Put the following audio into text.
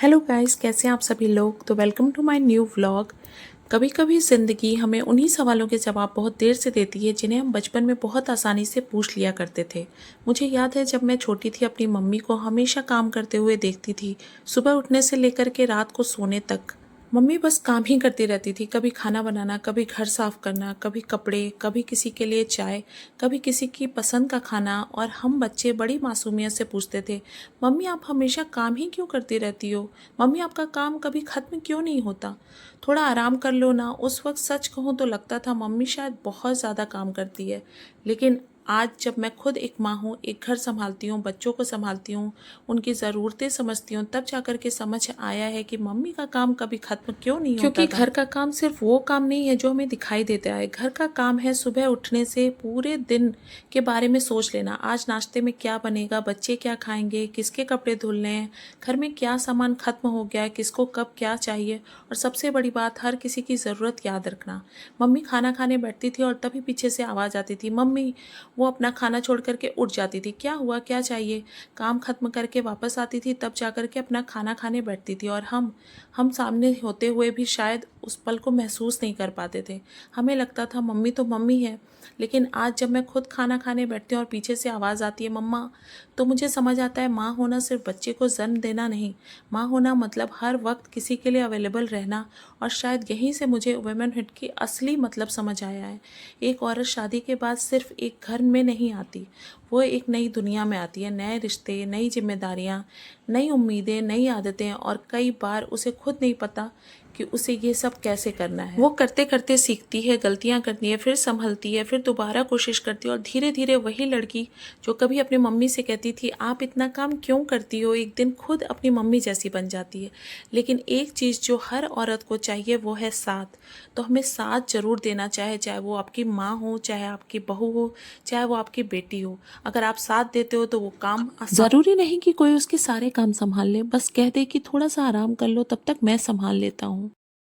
Hello guys, कैसे हैं आप सभी लोग। तो welcome to my new vlog. कभी कभी ज़िंदगी हमें उन्हीं सवालों के जवाब बहुत देर से देती है जिन्हें हम बचपन में बहुत आसानी से पूछ लिया करते थे। मुझे याद है जब मैं छोटी थी, अपनी मम्मी को हमेशा काम करते हुए देखती थी, सुबह उठने से लेकर के रात को सोने तक। मम्मी बस काम ही करती रहती थी। कभी खाना बनाना, कभी घर साफ करना, कभी कपड़े, कभी किसी के लिए चाय, कभी किसी की पसंद का खाना। और हम बच्चे बड़ी मासूमियत से पूछते थे, मम्मी आप हमेशा काम ही क्यों करती रहती हो? मम्मी आपका काम कभी ख़त्म क्यों नहीं होता? थोड़ा आराम कर लो ना। उस वक्त सच कहूँ तो लगता था मम्मी शायद बहुत ज़्यादा काम करती है। लेकिन आज जब मैं खुद एक माँ हूँ, एक घर संभालती हूँ, बच्चों को संभालती हूँ, उनकी ज़रूरतें समझती हूँ, तब जाकर के समझ आया है कि मम्मी का काम कभी ख़त्म क्यों नहीं होता था। क्योंकि घर का काम सिर्फ वो काम नहीं है जो हमें दिखाई देता है। घर का काम है सुबह उठने से पूरे दिन के बारे में सोच लेना। आज नाश्ते में क्या बनेगा, बच्चे क्या खाएंगे, किसके कपड़े धुलने हैं, घर में क्या सामान ख़त्म हो गया है, किसको कब क्या चाहिए। और सबसे बड़ी बात, हर किसी की ज़रूरत याद रखना। मम्मी खाना खाने बैठती थी और तभी पीछे से आवाज़ आती थी, मम्मी। वो अपना खाना छोड़ करके उठ जाती थी, क्या हुआ, क्या चाहिए। काम खत्म करके वापस आती थी, तब जा कर के अपना खाना खाने बैठती थी। और हम सामने होते हुए भी शायद उस पल को महसूस नहीं कर पाते थे। हमें लगता था मम्मी तो मम्मी है। लेकिन आज जब मैं खुद खाना खाने बैठती हूँ और पीछे से आवाज़ आती है मम्मा, तो मुझे समझ आता है माँ होना सिर्फ बच्चे को जन्म देना नहीं। माँ होना मतलब हर वक्त किसी के लिए अवेलेबल रहना। और शायद यहीं से मुझे वुमेनहुड की असली मतलब समझ आया है। एक औरत शादी के बाद सिर्फ एक घर में नहीं आती, वो एक नई दुनिया में आती है। नए रिश्ते, नई जिम्मेदारियाँ, नई उम्मीदें, नई आदतें। और कई बार उसे खुद नहीं पता कि उसे ये सब कैसे करना है। वो करते करते सीखती है, गलतियाँ करती है, फिर संभलती है, फिर दोबारा कोशिश करती है। और धीरे धीरे वही लड़की जो कभी अपनी मम्मी से कहती थी आप इतना काम क्यों करती हो, एक दिन खुद अपनी मम्मी जैसी बन जाती है। लेकिन एक चीज़ जो हर औरत को चाहिए वो है साथ। तो हमें साथ जरूर देना चाहे वो आपकी माँ हो, चाहे आपकी बहू हो, चाहे वो आपकी बेटी हो। अगर आप साथ देते हो तो वो काम ज़रूरी नहीं कि कोई उसके सारे काम संभाल ले, बस कह दे कि थोड़ा सा आराम कर लो, तब तक मैं संभाल लेता हूँ।